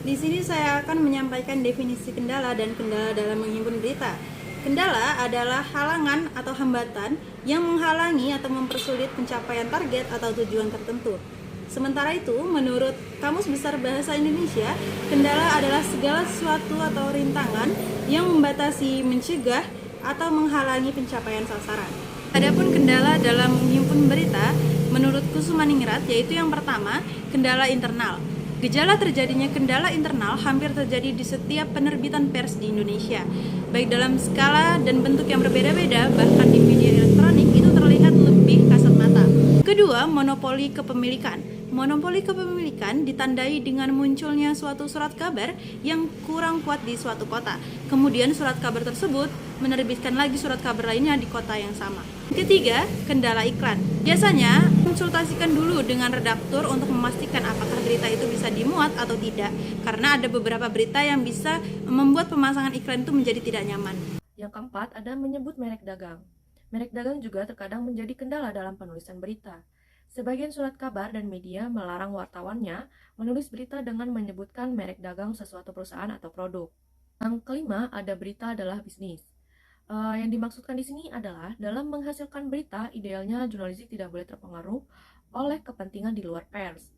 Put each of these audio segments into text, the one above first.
Di sini saya akan menyampaikan definisi kendala dan kendala dalam menghimpun berita. Kendala adalah halangan atau hambatan yang menghalangi atau mempersulit pencapaian target atau tujuan tertentu. Sementara itu, menurut Kamus Besar Bahasa Indonesia, kendala adalah segala sesuatu atau rintangan yang membatasi, mencegah, atau menghalangi pencapaian sasaran. Adapun kendala dalam menghimpun berita, menurut Kusumaningrat, yaitu yang pertama, kendala internal. Gejala terjadinya kendala internal hampir terjadi di setiap penerbitan pers di Indonesia, baik dalam skala dan bentuk yang berbeda-beda, bahkan di media elektronik itu terlihat lebih kasat mata. Kedua, monopoli kepemilikan. Monopoli kepemilikan ditandai dengan munculnya suatu surat kabar yang kurang kuat di suatu kota. Kemudian surat kabar tersebut menerbitkan lagi surat kabar lainnya di kota yang sama. Ketiga, kendala iklan. Biasanya, konsultasikan dulu dengan redaktur untuk memastikan apakah berita itu bisa dimuat atau tidak, karena ada beberapa berita yang bisa membuat pemasangan iklan itu menjadi tidak nyaman. Yang keempat, ada menyebut merek dagang. Merek dagang juga terkadang menjadi kendala dalam penulisan berita. Sebagian surat kabar dan media melarang wartawannya menulis berita dengan menyebutkan merek dagang sesuatu perusahaan atau produk. Yang kelima, ada berita adalah bisnis. Yang dimaksudkan di sini adalah dalam menghasilkan berita, idealnya jurnalistik tidak boleh terpengaruh oleh kepentingan di luar pers.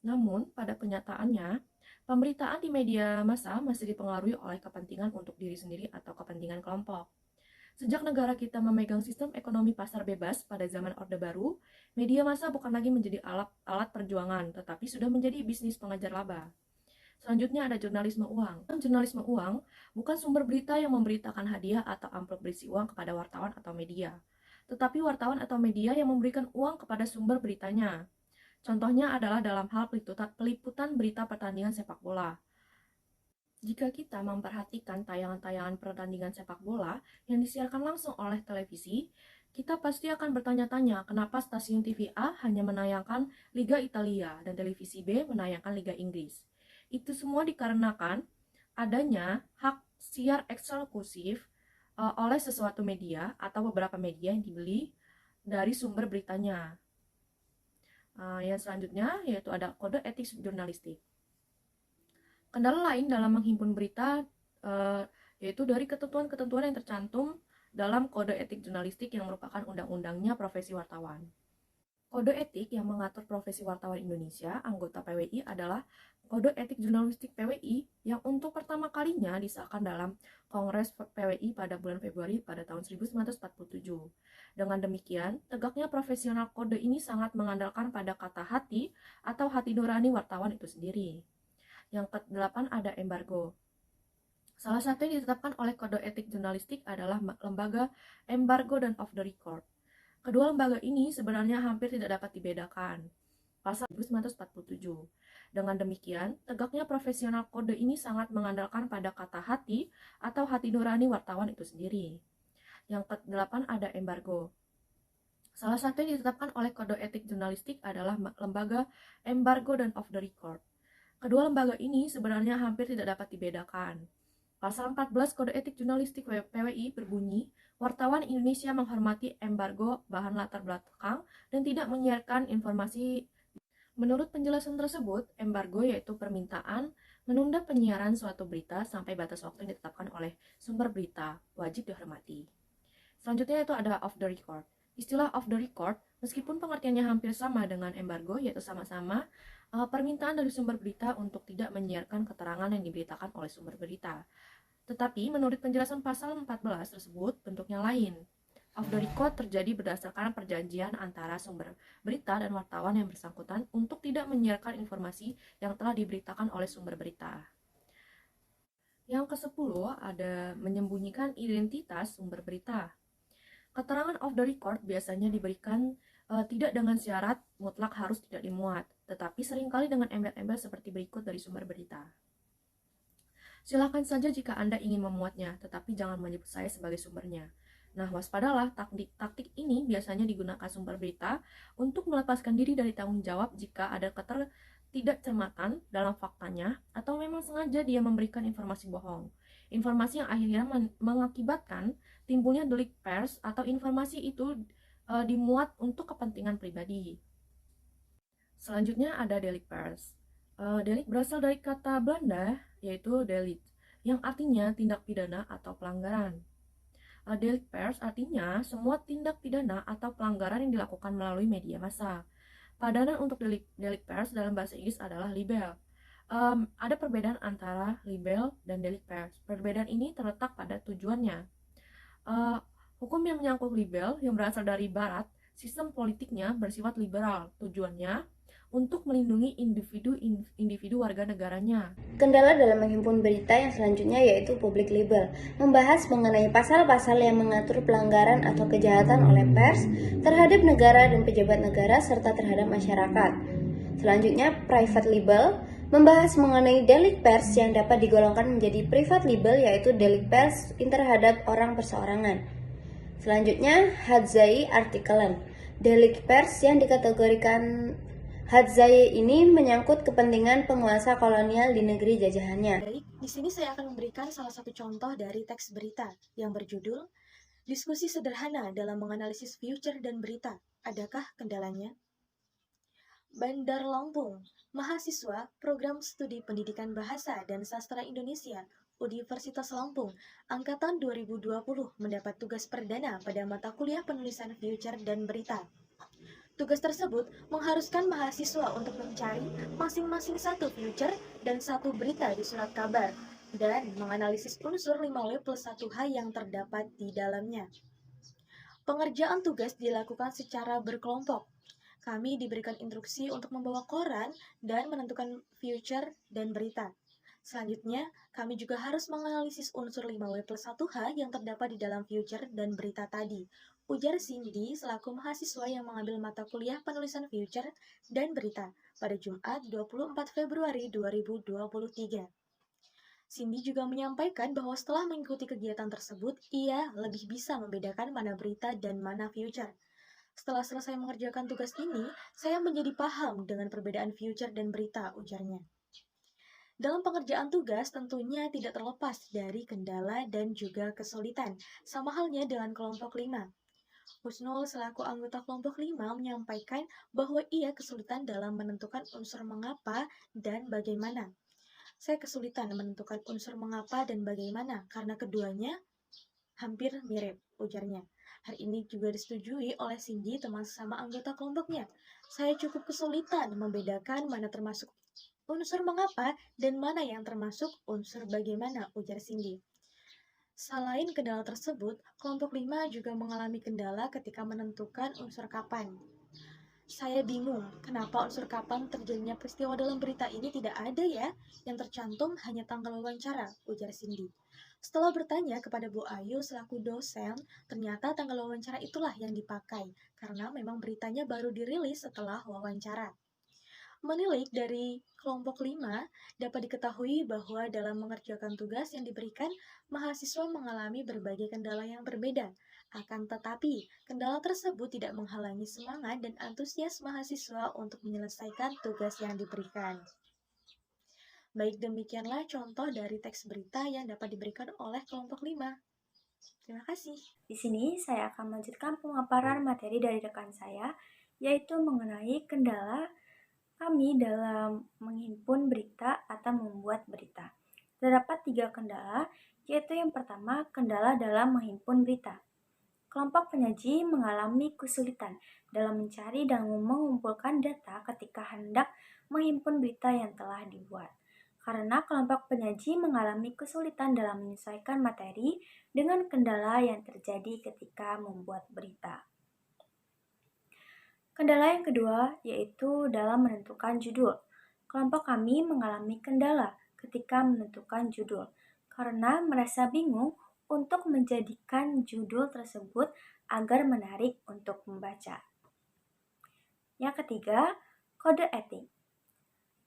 Namun, pada kenyataannya, pemberitaan di media massa masih dipengaruhi oleh kepentingan untuk diri sendiri atau kepentingan kelompok. Sejak negara kita memegang sistem ekonomi pasar bebas pada zaman Orde Baru, media massa bukan lagi menjadi alat perjuangan, tetapi sudah menjadi bisnis pengejar laba. Selanjutnya ada jurnalisme uang. Jurnalisme uang bukan sumber berita yang memberitakan hadiah atau amplop berisi uang kepada wartawan atau media, tetapi wartawan atau media yang memberikan uang kepada sumber beritanya. Contohnya adalah dalam hal peliputan berita pertandingan sepak bola. Jika kita memperhatikan tayangan-tayangan pertandingan sepak bola yang disiarkan langsung oleh televisi, kita pasti akan bertanya-tanya kenapa stasiun TV A hanya menayangkan Liga Italia dan televisi B menayangkan Liga Inggris. Itu semua dikarenakan adanya hak siar eksklusif oleh sesuatu media atau beberapa media yang dibeli dari sumber beritanya. Yang selanjutnya yaitu ada kode etik jurnalistik. Kendala lain dalam menghimpun berita yaitu dari ketentuan-ketentuan yang tercantum dalam Kode Etik Jurnalistik yang merupakan undang-undangnya profesi wartawan. Kode etik yang mengatur profesi wartawan Indonesia, anggota PWI, adalah Kode Etik Jurnalistik PWI yang untuk pertama kalinya disahkan dalam Kongres PWI pada bulan Februari pada tahun 1947. Dengan demikian, tegaknya profesional kode ini sangat mengandalkan pada kata hati atau hati nurani wartawan itu sendiri. Yang ke-8 ada embargo. Salah satu yang ditetapkan oleh Kode Etik Jurnalistik adalah lembaga embargo dan off the record. Kedua lembaga ini sebenarnya hampir tidak dapat dibedakan. Pasal 1947. Dengan demikian, tegaknya profesional kode ini sangat mengandalkan pada kata hati atau hati nurani wartawan itu sendiri. Yang ke-8 ada embargo. Salah satu yang ditetapkan oleh Kode Etik Jurnalistik adalah lembaga embargo dan off the record. Kedua lembaga ini sebenarnya hampir tidak dapat dibedakan. Pasal 14 Kode Etik Jurnalistik PWI berbunyi, wartawan Indonesia menghormati embargo bahan latar belakang dan tidak menyiarkan informasi. Menurut penjelasan tersebut, embargo yaitu permintaan menunda penyiaran suatu berita sampai batas waktu yang ditetapkan oleh sumber berita, wajib dihormati. Selanjutnya itu ada off the record. Istilah off the record, meskipun pengertiannya hampir sama dengan embargo, yaitu sama-sama permintaan dari sumber berita untuk tidak menyiarkan keterangan yang diberitakan oleh sumber berita. Tetapi menurut penjelasan pasal 14 tersebut bentuknya lain. Off the record terjadi berdasarkan perjanjian antara sumber berita dan wartawan yang bersangkutan untuk tidak menyiarkan informasi yang telah diberitakan oleh sumber berita. Yang ke-10 ada menyembunyikan identitas sumber berita. Keterangan off the record biasanya diberikan tidak dengan syarat mutlak harus tidak dimuat, tetapi seringkali dengan embel-embel seperti berikut dari sumber berita. Silakan saja jika Anda ingin memuatnya, tetapi jangan menyebut saya sebagai sumbernya. Nah, waspadalah, taktik ini biasanya digunakan sumber berita untuk melepaskan diri dari tanggung jawab jika ada ketidakcermatan dalam faktanya atau memang sengaja dia memberikan informasi bohong. Informasi yang akhirnya mengakibatkan timbulnya delik pers atau informasi itu dimuat untuk kepentingan pribadi. Selanjutnya ada delik pers. Delik berasal dari kata Belanda, yaitu delit, yang artinya tindak pidana atau pelanggaran. Delik pers artinya semua tindak pidana atau pelanggaran yang dilakukan melalui media massa. Padanan untuk delik pers dalam bahasa Inggris adalah libel. Ada perbedaan antara libel dan delik pers. Perbedaan ini terletak pada tujuannya. Uh, Hukum yang menyangkut libel yang berasal dari Barat, sistem politiknya bersifat liberal. Tujuannya untuk melindungi individu warga negaranya. Kendala dalam menghimpun berita yang selanjutnya yaitu public libel, membahas mengenai pasal-pasal yang mengatur pelanggaran atau kejahatan oleh pers terhadap negara dan pejabat negara serta terhadap masyarakat. Selanjutnya, private libel, membahas mengenai delik pers yang dapat digolongkan menjadi private libel yaitu delik pers terhadap orang perseorangan. Selanjutnya, hadzai artikelen, delik pers yang dikategorikan hadzai ini menyangkut kepentingan penguasa kolonial di negeri jajahannya. Baik, di sini saya akan memberikan salah satu contoh dari teks berita yang berjudul Diskusi Sederhana dalam Menganalisis Future dan Berita. Adakah kendalanya? Bandar Lampung, mahasiswa Program Studi Pendidikan Bahasa dan Sastra Indonesia, Universitas Lampung, Angkatan 2020 mendapat tugas perdana pada mata kuliah penulisan Future dan Berita. Tugas tersebut mengharuskan mahasiswa untuk mencari masing-masing satu future dan satu berita di surat kabar dan menganalisis unsur 5W+1H yang terdapat di dalamnya. Pengerjaan tugas dilakukan secara berkelompok. Kami diberikan instruksi untuk membawa koran dan menentukan future dan berita. Selanjutnya, kami juga harus menganalisis unsur 5W+1H yang terdapat di dalam future dan berita tadi. Ujar Cindy selaku mahasiswa yang mengambil mata kuliah penulisan future dan berita pada Jumat 24 Februari 2023. Cindy juga menyampaikan bahwa setelah mengikuti kegiatan tersebut, ia lebih bisa membedakan mana berita dan mana future. Setelah selesai mengerjakan tugas ini, saya menjadi paham dengan perbedaan future dan berita, ujarnya. Dalam pengerjaan tugas tentunya tidak terlepas dari kendala dan juga kesulitan, sama halnya dengan kelompok 5. Husnul selaku anggota kelompok 5 menyampaikan bahwa ia kesulitan dalam menentukan unsur mengapa dan bagaimana. Saya kesulitan menentukan unsur mengapa dan bagaimana karena keduanya hampir mirip, ujarnya. Hal ini juga disetujui oleh Cindy, teman sesama anggota kelompoknya. Saya cukup kesulitan membedakan mana termasuk unsur mengapa dan mana yang termasuk unsur bagaimana, ujar Cindy. Selain kendala tersebut, kelompok 5 juga mengalami kendala ketika menentukan unsur kapan. Saya bingung, kenapa unsur kapan terjadinya peristiwa dalam berita ini tidak ada ya? Yang tercantum hanya tanggal wawancara, ujar Cindy. Setelah bertanya kepada Bu Ayu selaku dosen, ternyata tanggal wawancara itulah yang dipakai, karena memang beritanya baru dirilis setelah wawancara. Menilik dari kelompok 5, dapat diketahui bahwa dalam mengerjakan tugas yang diberikan, mahasiswa mengalami berbagai kendala yang berbeda. Akan tetapi, kendala tersebut tidak menghalangi semangat dan antusias mahasiswa untuk menyelesaikan tugas yang diberikan. Baik, demikianlah contoh dari teks berita yang dapat diberikan oleh kelompok 5. Terima kasih. Di sini saya akan melanjutkan pemaparan materi dari rekan saya, yaitu mengenai kendala kami dalam menghimpun berita atau membuat berita. Terdapat 3 kendala, yaitu yang pertama, kendala dalam menghimpun berita. Kelompok penyaji mengalami kesulitan dalam mencari dan mengumpulkan data ketika hendak menghimpun berita yang telah dibuat. Karena kelompok penyaji mengalami kesulitan dalam menyesuaikan materi dengan kendala yang terjadi ketika membuat berita. Kendala yang kedua yaitu dalam menentukan judul. Kelompok kami mengalami kendala ketika menentukan judul karena merasa bingung untuk menjadikan judul tersebut agar menarik untuk membaca. Yang ketiga, kode etik.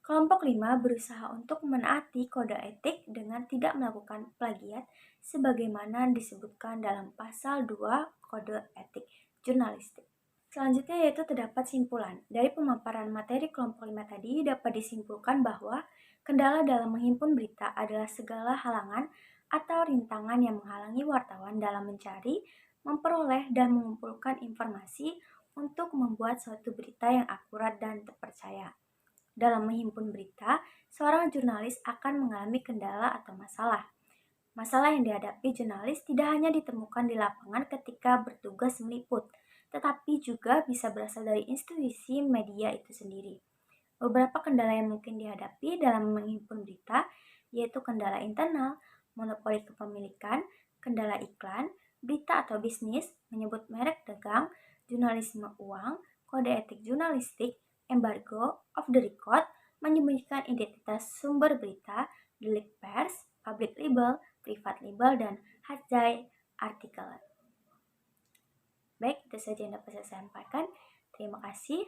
Kelompok 5 berusaha untuk menaati kode etik dengan tidak melakukan plagiat sebagaimana disebutkan dalam pasal 2 Kode Etik Jurnalistik. Selanjutnya yaitu terdapat simpulan. Dari pemaparan materi kelompok 5 tadi dapat disimpulkan bahwa kendala dalam menghimpun berita adalah segala halangan atau rintangan yang menghalangi wartawan dalam mencari, memperoleh, dan mengumpulkan informasi untuk membuat suatu berita yang akurat dan terpercaya. Dalam menghimpun berita, seorang jurnalis akan mengalami kendala atau masalah. Masalah yang dihadapi jurnalis tidak hanya ditemukan di lapangan ketika bertugas meliput, tetapi juga bisa berasal dari institusi media itu sendiri. Beberapa kendala yang mungkin dihadapi dalam menghimpun berita yaitu kendala internal, monopoli kepemilikan, kendala iklan, berita atau bisnis, menyebut merek dagang, jurnalisme uang, kode etik jurnalistik, embargo, off the record, menyembunyikan identitas sumber berita, delik pers, public libel, privat libel, dan hajai artikel. Baik, itu saja yang dapat saya sampaikan. Terima kasih.